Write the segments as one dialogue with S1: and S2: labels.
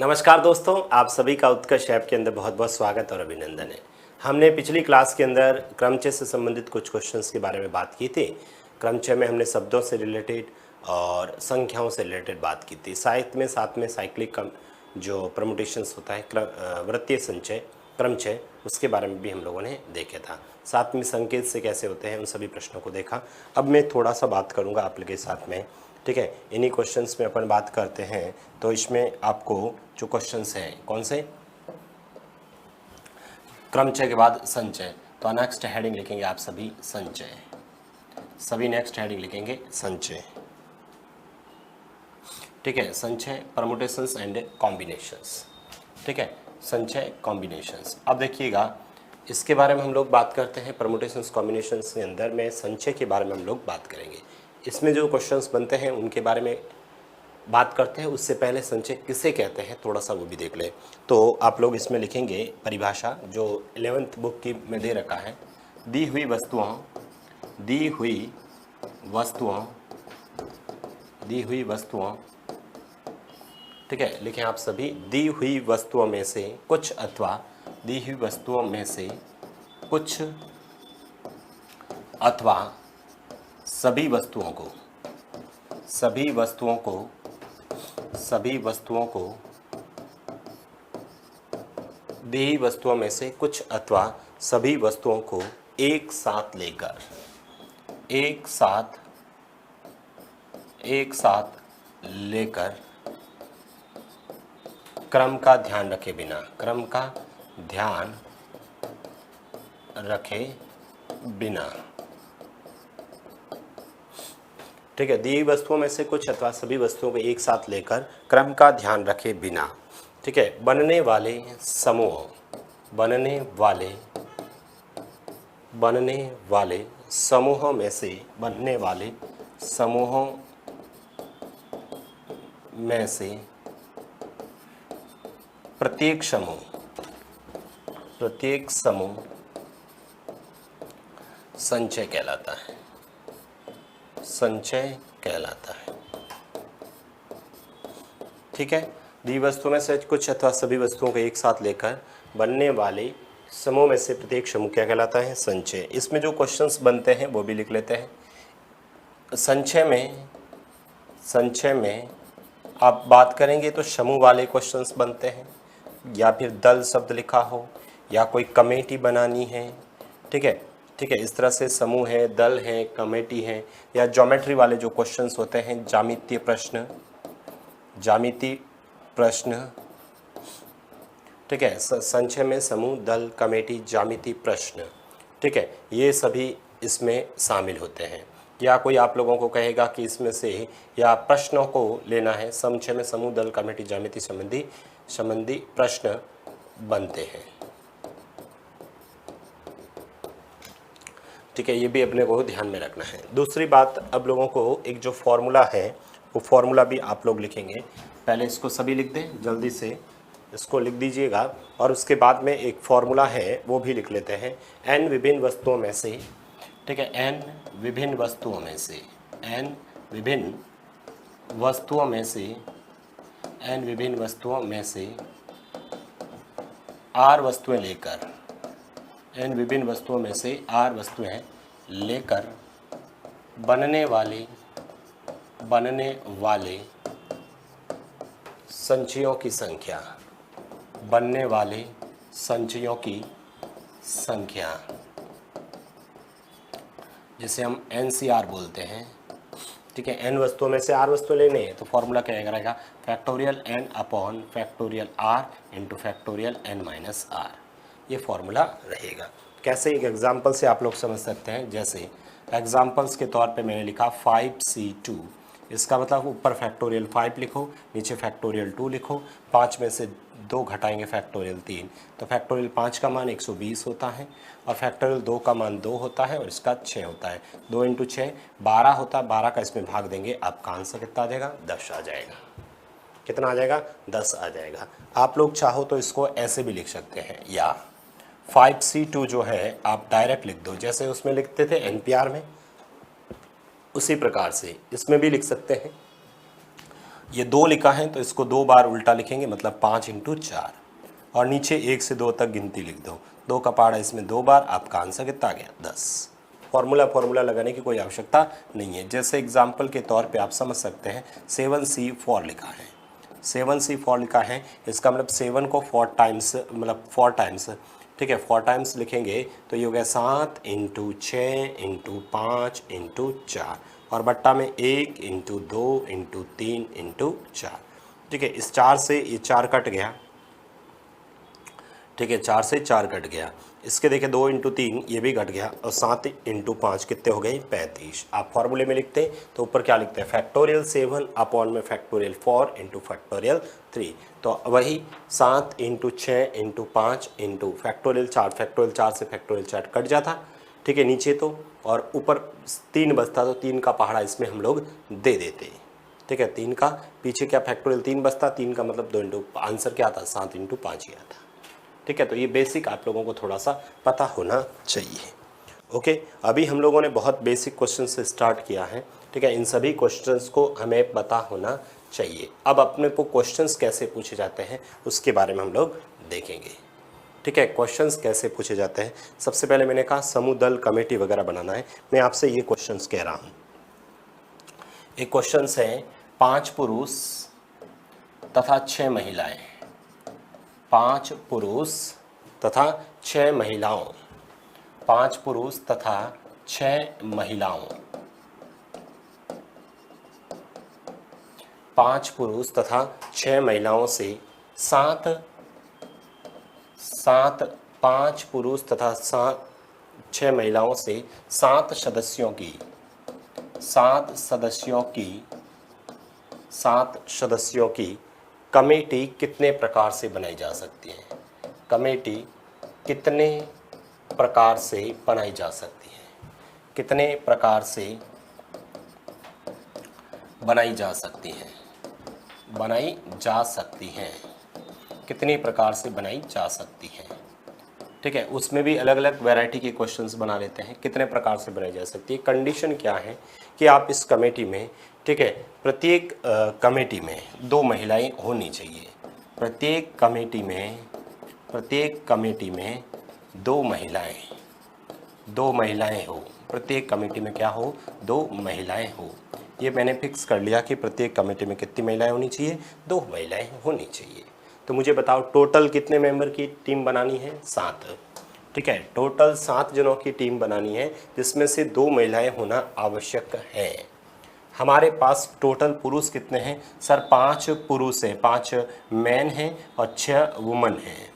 S1: नमस्कार दोस्तों, आप सभी का उत्कर्ष ऐप के अंदर बहुत बहुत स्वागत और अभिनंदन है। हमने पिछली क्लास के अंदर क्रमचय से संबंधित कुछ क्वेश्चंस के बारे में बात की थी। क्रमचय में हमने शब्दों से रिलेटेड और संख्याओं से रिलेटेड बात की थी। साहित्य में साथ में साइक्लिक जो परमुटेशंस होता है, वृत्तीय संचय, क्रमचय, उसके बारे में भी हम लोगों ने देखा था। साथ में संकेत से कैसे होते हैं, उन सभी प्रश्नों को देखा। अब मैं थोड़ा सा बात करूँगा आप लोग के साथ में, ठीक है। इन्हीं क्वेश्चंस में अपन बात करते हैं। तो इसमें आपको जो क्वेश्चंस हैं कौन से, क्रमचय के बाद संचय, तो नेक्स्ट हेडिंग लिखेंगे आप सभी संचय, सभी नेक्स्ट हेडिंग लिखेंगे संचय, ठीक है। संचय, परमुटेशंस एंड कॉम्बिनेशंस, ठीक है, संचय कॉम्बिनेशंस। अब देखिएगा, इसके बारे में हम लोग बात करते हैं। परमुटेशंस कॉम्बिनेशंस के अंदर में संचय के बारे में हम लोग बात करेंगे। इसमें जो क्वेश्चंस बनते हैं उनके बारे में बात करते हैं। उससे पहले संचय किसे कहते हैं थोड़ा सा वो भी देख लें। तो आप लोग इसमें लिखेंगे परिभाषा, जो 11th बुक की में दे रखा है। दी हुई वस्तुओं, ठीक है, लिखें आप सभी। दी हुई वस्तुओं में से कुछ अथवा दी हुई वस्तुओं में से कुछ अथवा सभी वस्तुओं को दी हुई वस्तुओं में से कुछ अथवा सभी वस्तुओं को एक साथ लेकर क्रम का ध्यान रखे बिना, ठीक है। दी वस्तुओं में से कुछ अथवा सभी वस्तुओं को एक साथ लेकर क्रम का ध्यान रखे बिना, ठीक है। बनने वाले समूहों में से प्रत्येक समूह संचय कहलाता है, ठीक है। दी वस्तुओं में से कुछ अथवा सभी वस्तुओं को एक साथ लेकर बनने वाले समूह में से प्रत्येक समूह क्या कहलाता है, संचय। इसमें जो क्वेश्चंस बनते हैं वो भी लिख लेते हैं। संचय में आप बात करेंगे तो समूह वाले क्वेश्चंस बनते हैं, या फिर दल शब्द लिखा हो, या कोई कमेटी बनानी है, ठीक है, ठीक है। इस तरह से समूह है, दल है, कमेटी है, या ज्योमेट्री वाले जो क्वेश्चंस होते हैं, ज्यामितीय प्रश्न, ठीक है। संचय में समूह, दल, कमेटी, ज्यामितीय प्रश्न, ठीक है, ये सभी इसमें शामिल होते हैं। या कोई आप लोगों को कहेगा कि इसमें से या प्रश्नों को लेना है, संचय में समूह, दल, कमेटी, ज्यामिति संबंधी प्रश्न बनते हैं, ठीक है। ये भी अपने को ध्यान में रखना है। दूसरी बात, अब लोगों को एक जो फॉर्मूला है वो फॉर्मूला भी आप लोग लिखेंगे। पहले इसको सभी लिख दें, जल्दी से इसको लिख दीजिएगा, और उसके बाद में एक फॉर्मूला है वो भी लिख लेते हैं। n विभिन्न वस्तुओं में से, ठीक है, n विभिन्न वस्तुओं में से r वस्तुएं लेकर बनने वाले संचयों की संख्या, जिसे हम NCR बोलते हैं, ठीक है। n वस्तुओं में से r वस्तुएं लेने हैं तो फॉर्मूला क्या रहेगा, factorial n upon factorial r into factorial n minus r, ये फॉर्मूला रहेगा। कैसे, एक एग्जांपल से आप लोग समझ सकते हैं। जैसे एग्जांपल्स के तौर पे मैंने लिखा 5C2, इसका मतलब ऊपर फैक्टोरियल 5 लिखो, नीचे फैक्टोरियल 2 लिखो, 5 में से 2 घटाएंगे फैक्टोरियल 3, तो फैक्टोरियल 5 का मान 120 होता है, और फैक्टोरियल 2 का मान 2 होता है, और इसका 6 होता है। 2 इंटू 6 12 होता है, 12 का इसमें भाग देंगे, आपका आंसर कितना आ जाएगा, 10 आ जाएगा। कितना आ जाएगा, 10 आ जाएगा। आप लोग चाहो तो इसको ऐसे भी लिख सकते हैं, या 5C2 जो है आप डायरेक्ट लिख दो, जैसे उसमें लिखते थे NPR में, उसी प्रकार से इसमें भी लिख सकते हैं। ये 2 लिखा है तो इसको 2 बार उल्टा लिखेंगे, मतलब 5 × 4, और नीचे 1 से 2 तक गिनती लिख दो। 2 का पहाड़ा इसमें 2 बार, आपका आंसर कितना आ गया 10। फॉर्मूला लगाने की कोई आवश्यकता नहीं है। जैसे एग्जाम्पल के तौर पे आप समझ सकते हैं 7C4 लिखा है, 7C4 लिखा है, इसका मतलब 7 को 4 टाइम्स, मतलब 4 टाइम्स, ठीक है, 4 टाइम्स लिखेंगे तो ये हो गया 7 × 6 × 5 × 4, और बट्टा में 1 × 2 × 3 × 4, ठीक है। इस 4 से ये 4 कट गया, ठीक है, 4 से 4 कट गया। इसके देखिए 2 × 3 ये भी कट गया, और 7 × 5 कितने हो गए 35। आप फॉर्मूले में लिखते हैं तो ऊपर क्या लिखते हैं, फैक्टोरियल 7 अपॉन में फैक्टोरियल 4 × फैक्टोरियल 3, तो वही 7 × 6 × 5 × फैक्टोरियल 4, फैक्टोरियल 4 से फैक्टोरियल 4 कट जाता, ठीक है, नीचे तो, और ऊपर 3 बचता तो 3 का पहाड़ा इसमें हम लोग दे देते, ठीक है। 3 का पीछे क्या फैक्टोरियल 3 बचता, 3 का मतलब 2 आंसर क्या आता 7 × 5 ही आता, ठीक है। तो ये बेसिक आप लोगों को थोड़ा सा पता होना चाहिए। ओके, अभी हम लोगों ने बहुत बेसिक क्वेश्चन से स्टार्ट किया है, ठीक है। इन सभी क्वेश्चंस को हमें पता होना चाहिए। अब अपने को क्वेश्चंस कैसे पूछे जाते हैं उसके बारे में हम लोग देखेंगे, ठीक है। क्वेश्चंस कैसे पूछे जाते हैं, सबसे पहले मैंने कहा समूह दल कमेटी वगैरह बनाना है। मैं आपसे ये क्वेश्चंस कह रहा हूँ। एक क्वेश्चन है 5 पुरुष तथा 6 महिलाएं, 5 पुरुष तथा 6 महिलाओं, 5 पुरुष तथा 6 महिलाओं, 5 पुरुष तथा 6 महिलाओं से 5 पुरुष तथा 6 महिलाओं से 7 सदस्यों की कमेटी कितने प्रकार से बनाई जा सकती है, कमेटी कितने प्रकार से बनाई जा सकती है, कितने प्रकार से बनाई जा सकती है, बनाई जा सकती हैं, कितनी प्रकार से बनाई जा सकती है, ठीक है। उसमें भी अलग अलग वैरायटी के क्वेश्चंस बना लेते हैं, कितने प्रकार से बनाई जा सकती है। कंडीशन क्या है कि आप इस कमेटी में, ठीक है, प्रत्येक कमेटी में 2 महिलाएं होनी चाहिए, प्रत्येक कमेटी में 2 महिलाएं हो, प्रत्येक कमेटी में क्या हो 2 महिलाएं हो। ये मैंने फिक्स कर लिया कि प्रत्येक कमेटी में कितनी महिलाएं होनी चाहिए, 2 महिलाएं होनी चाहिए। तो मुझे बताओ टोटल कितने मेंबर की टीम बनानी है, 7, ठीक है। टोटल 7 जनों की टीम बनानी है, जिसमें से 2 महिलाएं होना आवश्यक है। हमारे पास टोटल पुरुष कितने हैं सर, 5 पुरुष हैं, 5 मैन हैं और 6 वुमन हैं,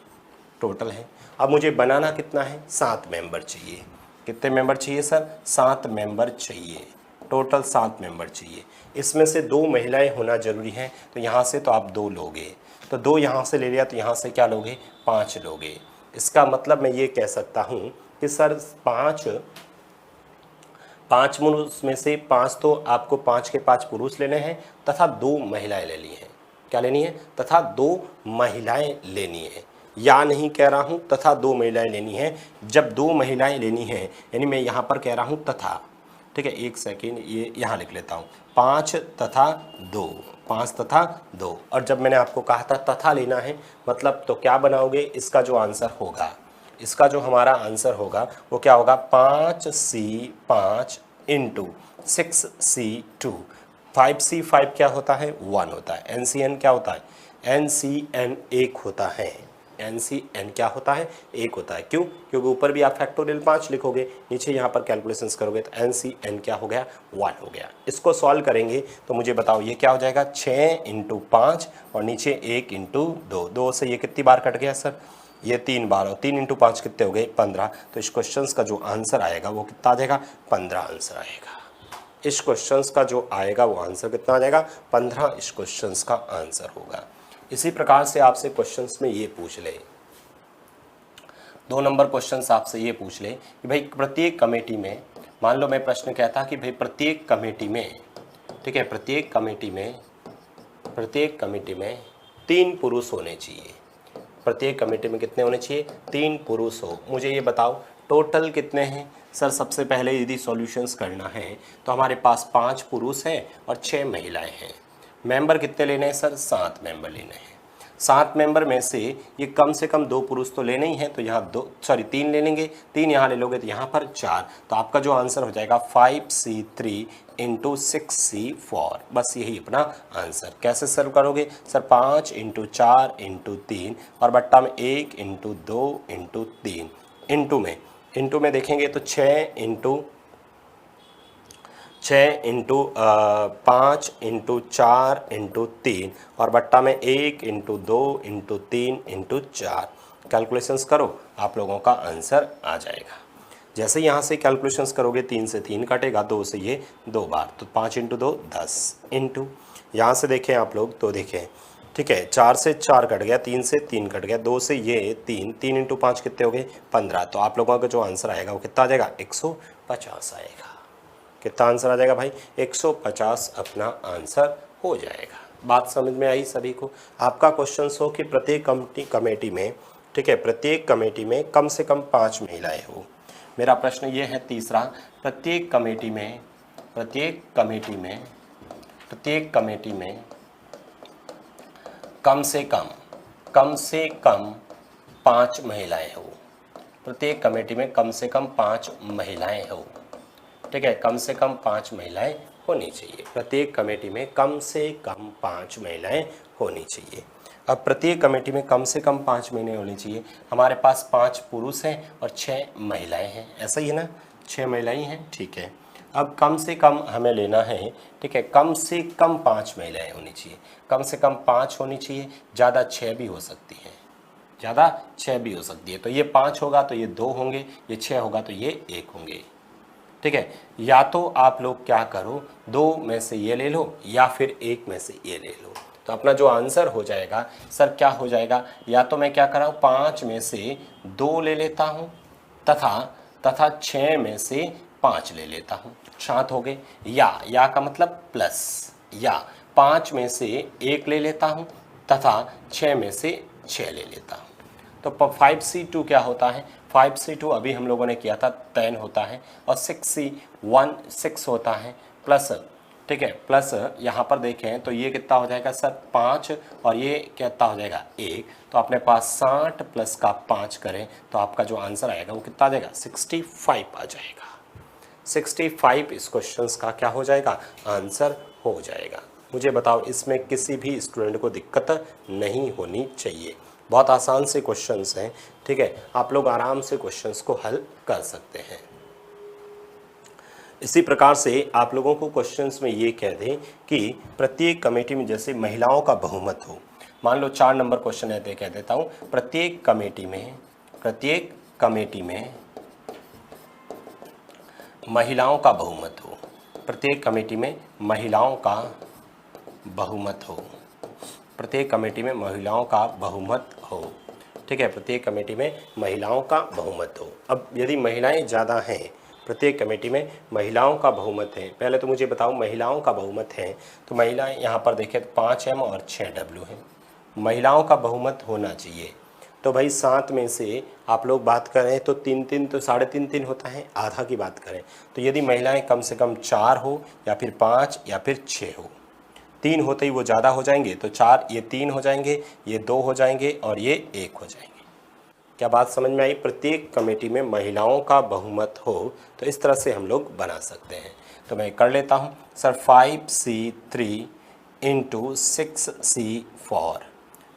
S1: टोटल है। अब मुझे बनाना कितना है, 7 मेंबर चाहिए। कितने मेंबर चाहिए सर, 7 मेंबर चाहिए, टोटल 7 मेंबर चाहिए। इसमें से 2 महिलाएं होना जरूरी है, तो यहाँ से तो आप 2 लोगे, तो 2 यहाँ से ले लिया, तो यहाँ से क्या लोगे 5 लोगे। इसका मतलब मैं ये कह सकता हूँ कि सर 5 पुरुष में से 5 तो आपको 5 के 5 पुरुष लेने हैं तथा 2 महिलाएं लेनी हैं। क्या लेनी है, तथा 2 महिलाएं लेनी है, या नहीं कह रहा हूँ तथा 2 महिलाएं लेनी है। जब 2 महिलाएं लेनी है, यानी मैं यहाँ पर कह रहा हूँ तथा, ठीक है, एक सेकेंड, ये यहाँ लिख लेता हूँ, 5 तथा 2, 5 तथा 2। और जब मैंने आपको कहा था तथा लेना है, मतलब तो क्या बनाओगे, इसका जो आंसर होगा, इसका जो हमारा आंसर होगा वो क्या होगा, 5C5 × 6C2। 5C5 क्या होता है, 1 होता है। NCN क्या होता है, NCN 1 होता है, NCN क्या होता है, 1 होता है। क्यों, क्योंकि ऊपर भी आप फैक्टोरियल 5 लिखोगे, नीचे यहाँ पर कैलकुलेशंस करोगे तो NCN क्या हो गया, 1 हो गया। इसको सॉल्व करेंगे तो मुझे बताओ ये क्या हो जाएगा, 6 × 5 और नीचे 1 × 2, 2 से ये कितनी बार कट गया सर, ये 3 बार, और 3 × 5 कितने हो गए 15। तो इस क्वेश्चंस का जो आंसर आएगा वो कितना आ जाएगा, 15 आंसर आएगा। इस क्वेश्चंस का जो आएगा वो आंसर कितना आ जाएगा, 15 इस क्वेश्चंस का आंसर होगा। इसी प्रकार से आपसे क्वेश्चंस में ये पूछ ले, 2 नंबर क्वेश्चंस आपसे ये पूछ ले कि भाई प्रत्येक कमेटी में, मान लो मैं प्रश्न कहता कि भाई प्रत्येक कमेटी में, ठीक है, प्रत्येक कमेटी में 3 पुरुष होने चाहिए। प्रत्येक कमेटी में कितने होने चाहिए, 3 पुरुष हो। मुझे ये बताओ टोटल कितने हैं सर। सबसे पहले यदि सॉल्यूशंस करना है तो हमारे पास 5 पुरुष हैं और 6 महिलाएं हैं। मेंबर कितने लेने हैं सर? 7 मेंबर लेने हैं। 7 मेंबर में से ये कम से कम 2 पुरुष तो लेने ही हैं, तो यहाँ 3 ले लेंगे, 3 यहाँ ले लोगे तो यहाँ पर 4। तो आपका जो आंसर हो जाएगा 5C3 इंटू 6C4। बस यही अपना आंसर। कैसे सर करोगे सर? 5 इंटू 4 इंटू 3 और बट्टा में 1 इंटू 2 इंटू 3 इंटू में देखेंगे तो 6 इंटू 5 इंटू 4 इंटू 3 और बट्टा में 1 इंटू 2 इंटू 3 इंटू 4। कैलकुलेशंस करो, आप लोगों का आंसर आ जाएगा। जैसे यहाँ से कैलकुलेशंस करोगे 3 से 3 कटेगा, 2 से ये 2 बार, तो 5 इंटू 2 10 इंटू यहाँ से देखें आप लोग तो देखें, ठीक है, 4 से 4 कट गया, 3 से 3 कट गया, 2 से ये 3 इंटू 5 कितने हो गए? 15। तो आप लोगों का जो आंसर आएगा वो कितना आ जाएगा? 150 आएगा। कितना आंसर आ जाएगा भाई? 150 अपना आंसर हो जाएगा। बात समझ में आई सभी को? आपका क्वेश्चन हो कि प्रत्येक कमेटी में, ठीक है, प्रत्येक कमेटी में कम से कम 5 महिलाएं हो। मेरा प्रश्न ये है तीसरा, प्रत्येक कमेटी में कम से कम 5 महिलाएं हो। प्रत्येक कमेटी में कम से कम 5 महिलाएं हो, ठीक है, कम से कम 5 महिलाएं होनी चाहिए। प्रत्येक कमेटी में कम से कम 5 महिलाएं होनी चाहिए। अब प्रत्येक कमेटी में कम से कम 5 महिलाएं होनी चाहिए। हमारे पास 5 पुरुष हैं और 6 महिलाएं हैं, ऐसा ही है ना? 6 महिलाएं हैं, ठीक है। अब कम से कम हमें लेना है, ठीक है, कम से कम 5 महिलाएं होनी चाहिए। कम से कम 5 होनी चाहिए, ज़्यादा 6 भी हो सकती हैं, ज़्यादा 6 भी हो सकती है। तो ये 5 होगा तो ये 2 होंगे, ये 6 होगा तो ये 1 होंगे, ठीक है। या तो आप लोग क्या करो, 2 में से ये ले लो या फिर 1 में से ये ले लो। तो अपना जो आंसर हो जाएगा सर क्या हो जाएगा? या तो मैं क्या कर रहा हूँ, 5 में से 2 ले लेता हूँ तथा 6 में से 5 ले लेता हूँ। 7 हो गए। या का मतलब प्लस, या 5 में से 1 ले लेता हूँ तथा 6 में से 6 ले लेता हूँ। तो 5C2 क्या होता है? 5C2 अभी हम लोगों ने किया था 10 होता है, और 6C1 6 होता है, प्लस, ठीक है, प्लस यहाँ पर देखें तो ये कितना हो जाएगा सर? 5, और ये कितना हो जाएगा? 1। तो अपने पास 60 प्लस का 5 करें तो आपका जो आंसर आएगा वो कितना आ जाएगा? 65 आ जाएगा। 65 इस क्वेश्चन का क्या हो जाएगा? आंसर हो जाएगा। मुझे बताओ, इसमें किसी भी स्टूडेंट को दिक्कत नहीं होनी चाहिए। बहुत आसान से क्वेश्चंस हैं, ठीक है, आप लोग आराम से क्वेश्चंस को हल कर सकते हैं। इसी प्रकार से आप लोगों को क्वेश्चंस में ये कह दें कि प्रत्येक कमेटी में जैसे महिलाओं का बहुमत हो, मान लो 4 नंबर क्वेश्चन है, तो कह देता हूँ प्रत्येक कमेटी में महिलाओं का बहुमत हो। प्रत्येक कमेटी में महिलाओं का बहुमत हो। प्रत्येक कमेटी में महिलाओं का बहुमत हो, ठीक है, प्रत्येक कमेटी में महिलाओं का बहुमत हो। अब यदि महिलाएं ज़्यादा हैं, प्रत्येक कमेटी में महिलाओं का बहुमत है, पहले तो मुझे बताओ महिलाओं का बहुमत है तो महिलाएं यहाँ पर देखें तो 5M और 6W है। महिलाओं का बहुमत होना चाहिए, तो भाई 7 में से आप लोग बात करें तो 3 तो 3.5 होता है, आधा की बात करें तो यदि महिलाएं कम से कम 4 हो या फिर 5 या फिर 6 हो, 3 होते ही वो ज़्यादा हो जाएंगे, तो 4 ये 3 हो जाएंगे, ये 2 हो जाएंगे और ये 1 हो जाएंगे। क्या बात समझ में आई? प्रत्येक कमेटी में महिलाओं का बहुमत हो तो इस तरह से हम लोग बना सकते हैं। तो मैं कर लेता हूँ sir, 5C3 into 6C4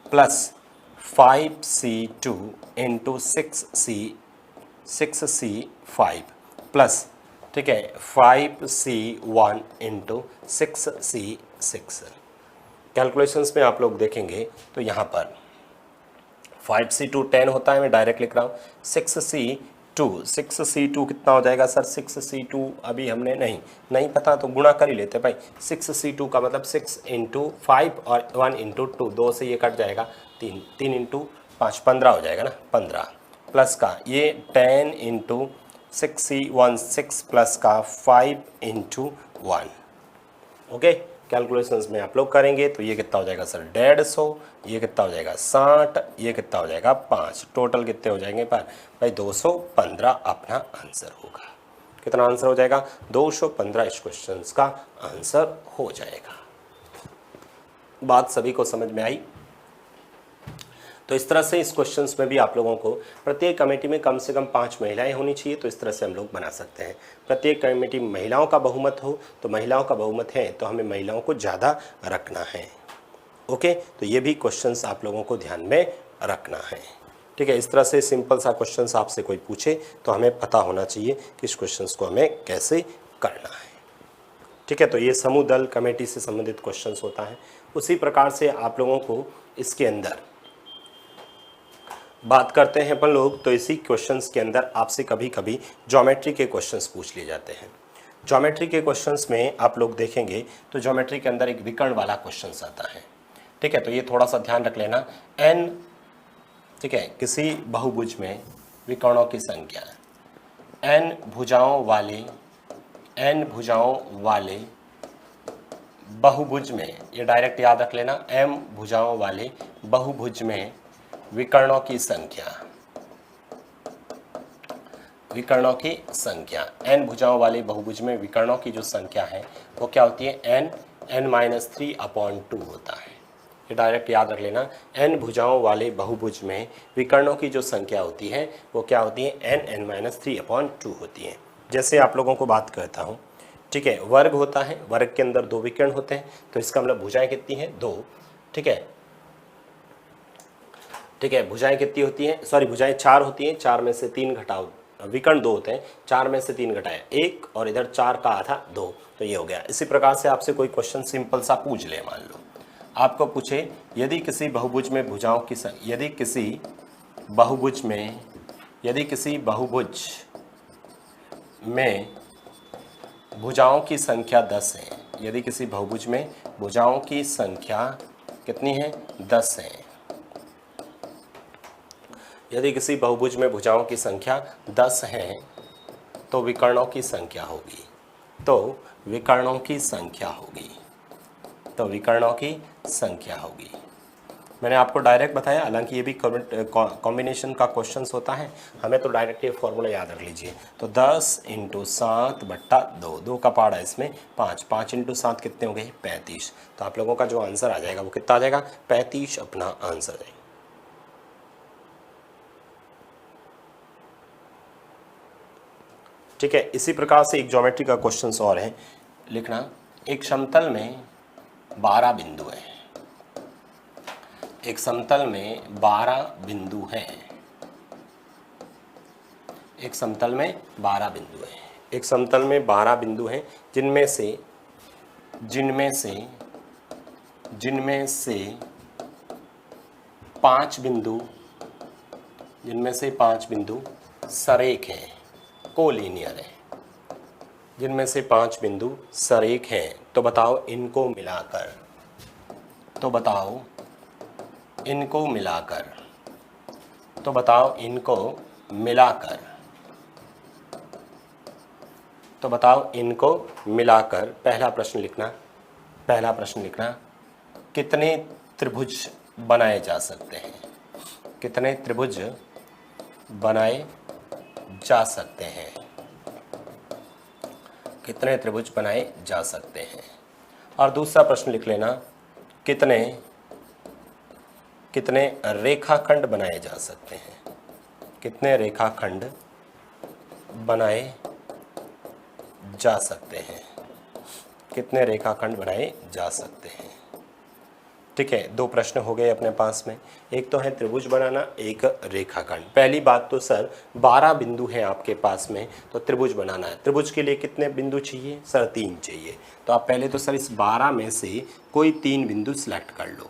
S1: plus 5C2 into 6C5 plus, ठीक है, 5C1 इंटू 6C6। कैलकुलेशंस में आप लोग देखेंगे तो यहाँ पर 5C2 10 होता है, मैं डायरेक्ट लिख रहा हूँ। 6C2 कितना हो जाएगा सर? 6C2 अभी हमने नहीं पता तो गुणा कर ही लेते भाई। 6C2 का मतलब 6 इंटू 5 और 1 इंटू 2, 2 से ये कट जाएगा, 3 इंटू 5 15 हो जाएगा ना, 15 प्लस का ये 10 इंटू 6C1 6 प्लस का 5 इंटू 1। ओके, कैलकुलेशंस में आप लोग करेंगे तो ये कितना हो जाएगा सर? 150, ये कितना हो जाएगा? 60, ये कितना हो जाएगा? 5। टोटल कितने हो जाएंगे पर भाई? 215 अपना आंसर होगा। कितना आंसर हो जाएगा? 215 इस क्वेश्चन का आंसर हो जाएगा। बात सभी को समझ में आई? तो इस तरह से इस क्वेश्चंस में भी आप लोगों को प्रत्येक कमेटी में कम से कम 5 महिलाएं होनी चाहिए, तो इस तरह से हम लोग बना सकते हैं। प्रत्येक कमेटी में महिलाओं का बहुमत हो, तो महिलाओं का बहुमत है तो हमें महिलाओं को ज़्यादा रखना है। ओके, तो ये भी क्वेश्चंस आप लोगों को ध्यान में रखना है। ठीक है, इस तरह से सिंपल सा क्वेश्चंस आपसे कोई पूछे तो हमें पता होना चाहिए कि इस क्वेश्चंस को हमें कैसे करना है। ठीक है, तो ये समूह दल कमेटी से संबंधित क्वेश्चंस होता है। उसी प्रकार से आप लोगों को इसके अंदर बात करते हैं अपन लोग, तो इसी क्वेश्चंस के अंदर आपसे कभी कभी ज्योमेट्री के क्वेश्चंस पूछ लिए जाते हैं। ज्योमेट्री के क्वेश्चंस में आप लोग देखेंगे तो ज्योमेट्री के अंदर एक विकर्ण वाला क्वेश्चंस आता है। ठीक है, तो ये थोड़ा सा ध्यान रख लेना। n, ठीक है, किसी बहुभुज में विकर्णों की संख्या n भुजाओं वाले बहुभुज में, ये डायरेक्ट याद रख लेना, m भुजाओं वाले बहुभुज में विकर्णों की संख्या n भुजाओं वाले बहुभुज में विकर्णों की जो संख्या है वो क्या होती है, n-3/2 होता है। ये डायरेक्ट याद रख लेना, n भुजाओं वाले बहुभुज में विकर्णों की जो संख्या होती है वो क्या होती है, n-3/2 होती है। जैसे आप लोगों को बात करता हूँ, ठीक है, वर्ग होता है, वर्ग के अंदर 2 विकर्ण होते हैं, तो इसका मतलब भुजाएं कितनी हैं, 2। ठीक है, भुजाएं कितनी होती हैं, सॉरी भुजाएं 4 होती हैं, 4 में से 3 घटाओ, विकर्ण 2 होते हैं, 4 में से 3 घटाए 1 और इधर 4 का आधा 2, तो ये हो गया। इसी प्रकार से आपसे कोई क्वेश्चन सिंपल सा पूछ ले, मान लो आपको पूछे यदि किसी बहुभुज में भुजाओं की यदि किसी बहुभुज में भुजाओं की संख्या 10 है, यदि किसी बहुभुज में भुजाओं की संख्या कितनी है, 10 है। यदि किसी बहुभुज में भुजाओं की संख्या 10 है तो विकर्णों की संख्या होगी, मैंने आपको डायरेक्ट बताया, हालांकि ये भी कॉम्बिनेशन का क्वेश्चंस होता है, हमें तो डायरेक्ट ये फॉर्मूला याद रख लीजिए। तो 10 × 7/2, 2 का पार्ट है इसमें 5, 5 × 7 कितने हो गए, 35। तो आप लोगों का जो आंसर आ जाएगा वो कितना आ जाएगा, 35 अपना आंसर है। ठीक है, इसी प्रकार से एक ज्योमेट्री का क्वेश्चन और है, लिखना, एक समतल में 12 बिंदु हैं, एक समतल में 12 बिंदु हैं, एक समतल में 12 बिंदु हैं, एक समतल में 12 बिंदु हैं, जिनमें से 5 बिंदु सरेख हैं, कोलिनियर है, जिनमें से 5 बिंदु सरेख हैं। तो बताओ इनको मिलाकर, पहला प्रश्न लिखना, कितने त्रिभुज बनाए जा सकते हैं, कितने त्रिभुज बनाए जा सकते हैं। और दूसरा प्रश्न लिख लेना, कितने रेखाखंड बनाए जा सकते हैं, कितने रेखाखंड बनाए जा सकते हैं। ठीक है, 2 प्रश्न हो गए अपने पास में, एक तो है त्रिभुज बनाना, एक रेखाखंड। पहली बात तो सर 12 बिंदु हैं आपके पास में, तो त्रिभुज बनाना है, त्रिभुज के लिए कितने बिंदु चाहिए, सर 3 चाहिए। तो आप पहले तो सर इस 12 में से कोई 3 बिंदु सिलेक्ट कर लो,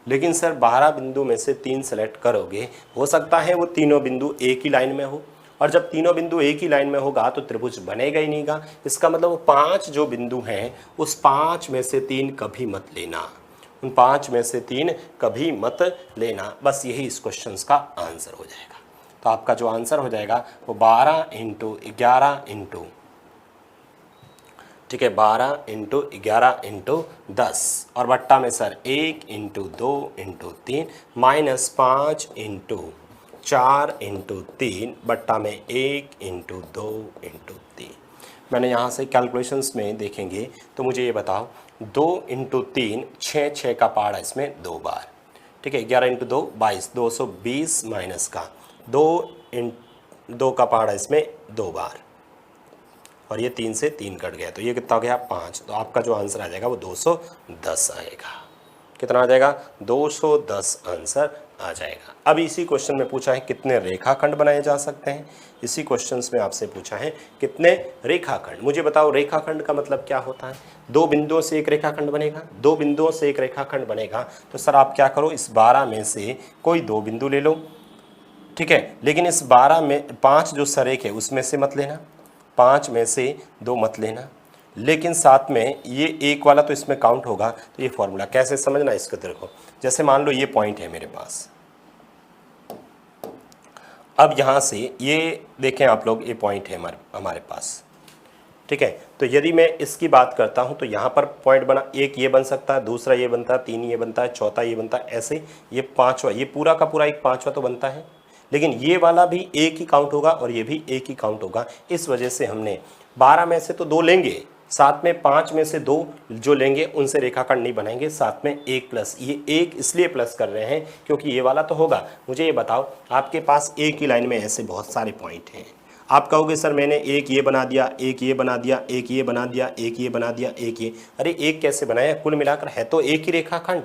S1: लेकिन सर 12 बिंदु में से 3 सेलेक्ट करोगे, हो सकता है वो तीनों बिंदु एक ही लाइन में हो, और जब तीनों बिंदु एक ही लाइन में होगा तो त्रिभुज बनेगा ही नहींगा। इसका मतलब वो 5 जो बिंदु हैं उस 5 में से 3 कभी मत लेना, उन 5 में से 3 कभी मत लेना। बस यही इस क्वेश्चन का आंसर हो जाएगा। तो आपका जो आंसर हो जाएगा वो 12 × 11 × ठीक है 12 × 11 × 10 और बट्टा में सर 1 × 2 × 3 -5 × 4 × 3 बट्टा में 1 × 2 × 3। मैंने यहाँ से कैलकुलेशंस में देखेंगे तो मुझे ये बताओ 2 इंटू 3 6, 6 का पहाड़ा इसमें 2 बार, ठीक है। 11 इंटू 2 22, 220 माइनस का 2 का पहाड़ा इसमें 2 बार, और ये 3 से 3 कट गया, तो ये कितना हो गया 5। तो आपका जो आंसर आ जाएगा वो 210 आएगा। कितना आ जाएगा 210 आंसर आ जाएगा। अब इसी क्वेश्चन में पूछा है कितने रेखाखंड बनाए जा सकते हैं। इसी क्वेश्चन में आपसे पूछा है कितने रेखाखंड। मुझे बताओ रेखाखंड का मतलब क्या होता है। 2 बिंदुओं से एक रेखाखंड बनेगा, 2 बिंदुओं से एक रेखाखंड बनेगा। तो सर आप क्या करो, इस 12 में से कोई 2 बिंदु ले लो, ठीक है। लेकिन इस 12 में 5 जो सरेख है उसमें से मत लेना, 5 में से 2 मत लेना, लेकिन साथ में ये एक वाला तो इसमें काउंट होगा। तो ये फॉर्मूला कैसे समझना इसको देखो। जैसे मान लो ये पॉइंट है मेरे पास, अब यहाँ से ये देखें आप लोग, ये पॉइंट है हमारे पास, ठीक है। तो यदि मैं इसकी बात करता हूँ तो यहाँ पर पॉइंट बना, एक ये बन सकता है, दूसरा ये बनता है, 3 ये बनता है, चौथा ये बनता है, ऐसे ये 5वां, ये पूरा का पूरा एक 5वां तो बनता है। लेकिन ये वाला भी एक ही काउंट होगा और ये भी एक ही काउंट होगा। इस वजह से हमने 12 में से तो 2 लेंगे, साथ में 5 में से 2 जो लेंगे उनसे रेखाखंड नहीं बनाएंगे, साथ में 1 प्लस, ये 1 इसलिए प्लस कर रहे हैं क्योंकि ये वाला तो होगा। मुझे ये बताओ, आपके पास एक ही लाइन में ऐसे बहुत सारे पॉइंट हैं, आप कहोगे सर मैंने एक ये बना दिया, एक ये बना दिया, एक ये बना दिया, एक ये बना दिया, एक ये, अरे एक कैसे बनाया, कुल मिलाकर है तो एक ही रेखाखंड,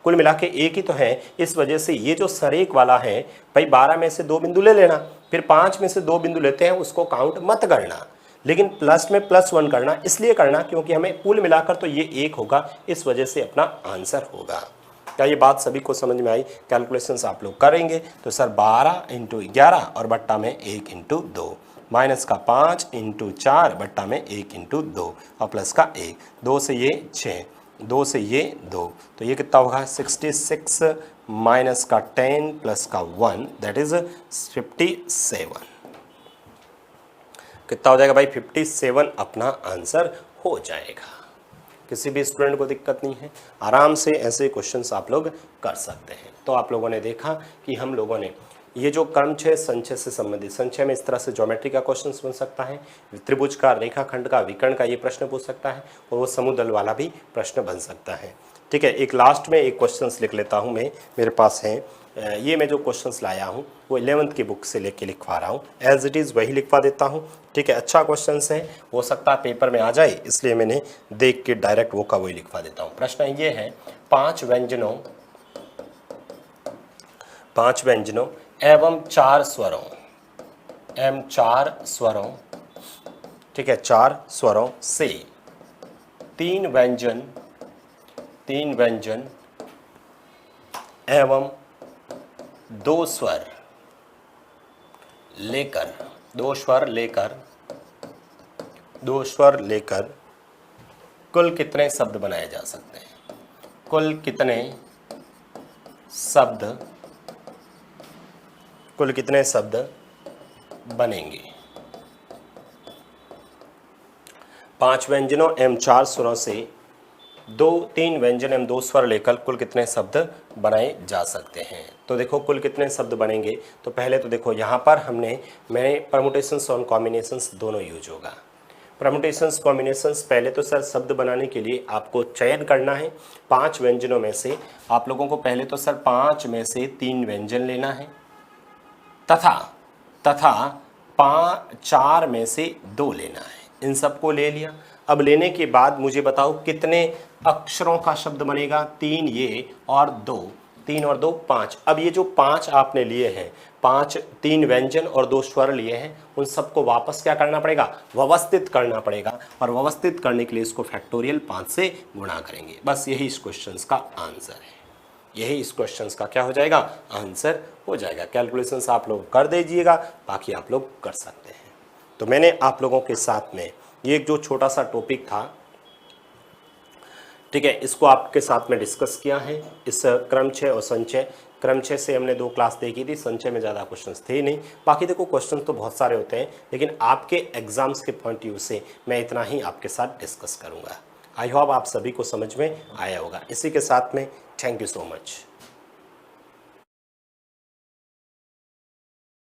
S1: कुल मिला के एक ही तो है। इस वजह से ये जो सरेख वाला है भाई 12 में से 2 बिंदु ले लेना, फिर 5 में से 2 बिंदु लेते हैं उसको काउंट मत करना, लेकिन प्लस में +1 करना, इसलिए करना क्योंकि हमें कुल मिलाकर तो ये एक होगा, इस वजह से अपना आंसर होगा। क्या ये बात सभी को समझ में आई। कैलकुलेशंस आप लोग करेंगे तो सर 12 इंटू 11 और बट्टा में 1 इंटू 2, माइनस का 5 इंटू 4 बट्टा में 1 इंटू 2 और प्लस का 1, 2 से ये 6, 2 से ये 2, तो ये कितना होगा 66 माइनस का 10 प्लस का 1 दैट इज 57। कितना हो जाएगा भाई 57 अपना आंसर हो जाएगा। किसी भी स्टूडेंट को दिक्कत नहीं है, आराम से ऐसे क्वेश्चंस आप लोग कर सकते हैं। तो आप लोगों ने देखा कि हम लोगों ने ये जो क्रमचय संचय से संबंधित, संचय में इस तरह से ज्योमेट्री का क्वेश्चन बन सकता है, त्रिभुज का, रेखाखंड का, विकर्ण का ये प्रश्न पूछ सकता है, और वो समूहदल वाला भी प्रश्न बन सकता है, ठीक है। एक लास्ट में एक क्वेश्चंस लिख लेता हूँ मैं, मेरे पास है ये मैं जो क्वेश्चंस लाया हूँ वो 11th की बुक से लेके लिखवा रहा हूँ, एज इट इज़ वही लिखवा देता हूँ, ठीक है। अच्छा क्वेश्चंस है, हो सकता है पेपर में आ जाए, इसलिए मैंने देख के डायरेक्ट वो का वही लिखवा देता हूँ। प्रश्न ये है 5 व्यंजनों एवं 4 स्वरों, 4 स्वरों, ठीक है, 4 स्वरों से 3 व्यंजन एवं 2 स्वर लेकर कुल कितने शब्द बनाए जा सकते हैं। कुल कितने शब्द बनेंगे। 5 व्यंजनों एवं 4 स्वरों से 3 व्यंजन एवं 2 स्वर लेकर कुल कितने शब्द बनाए जा सकते हैं। तो देखो कुल कितने शब्द बनेंगे, तो पहले तो देखो यहाँ पर मैंने परमुटेशंस और कॉम्बिनेशंस दोनों यूज होगा। परमुटेशंस कॉम्बिनेशंस, पहले तो सर शब्द बनाने के लिए आपको चयन करना है 5 व्यंजनों में से। आप लोगों को पहले तो सर 5 में से 3 व्यंजन लेना है तथा 4 में से 2 लेना है। इन सबको ले लिया। अब लेने के बाद मुझे बताओ कितने अक्षरों का शब्द बनेगा। 3 ये और 2, 3 और 2 5। अब ये जो 5 आपने लिए हैं, 3 व्यंजन और 2 स्वर लिए हैं, उन सबको वापस क्या करना पड़ेगा, व्यवस्थित करना पड़ेगा। और व्यवस्थित करने के लिए इसको फैक्टोरियल 5 से गुणा करेंगे। बस यही इस क्वेश्चन का आंसर है। यही इस क्वेश्चन का क्या हो जाएगा, आंसर हो जाएगा। कैलकुलेशंस आप लोग कर दीजिएगा, बाकी आप लोग कर सकते हैं। तो मैंने आप लोगों के साथ में ये एक जो छोटा सा टॉपिक था, ठीक है, इसको आपके साथ में डिस्कस किया है। इस क्रमचय और संचय, क्रमचय से हमने 2 क्लास देखी थी, संचय में ज़्यादा क्वेश्चंस थे नहीं। बाकी देखो क्वेश्चन तो बहुत सारे होते हैं, लेकिन आपके एग्जाम्स के पॉइंट व्यू से मैं इतना ही आपके साथ डिस्कस करूँगा। आई होप आप सभी को समझ में आया होगा। इसी के साथ में थैंक यू सो मच।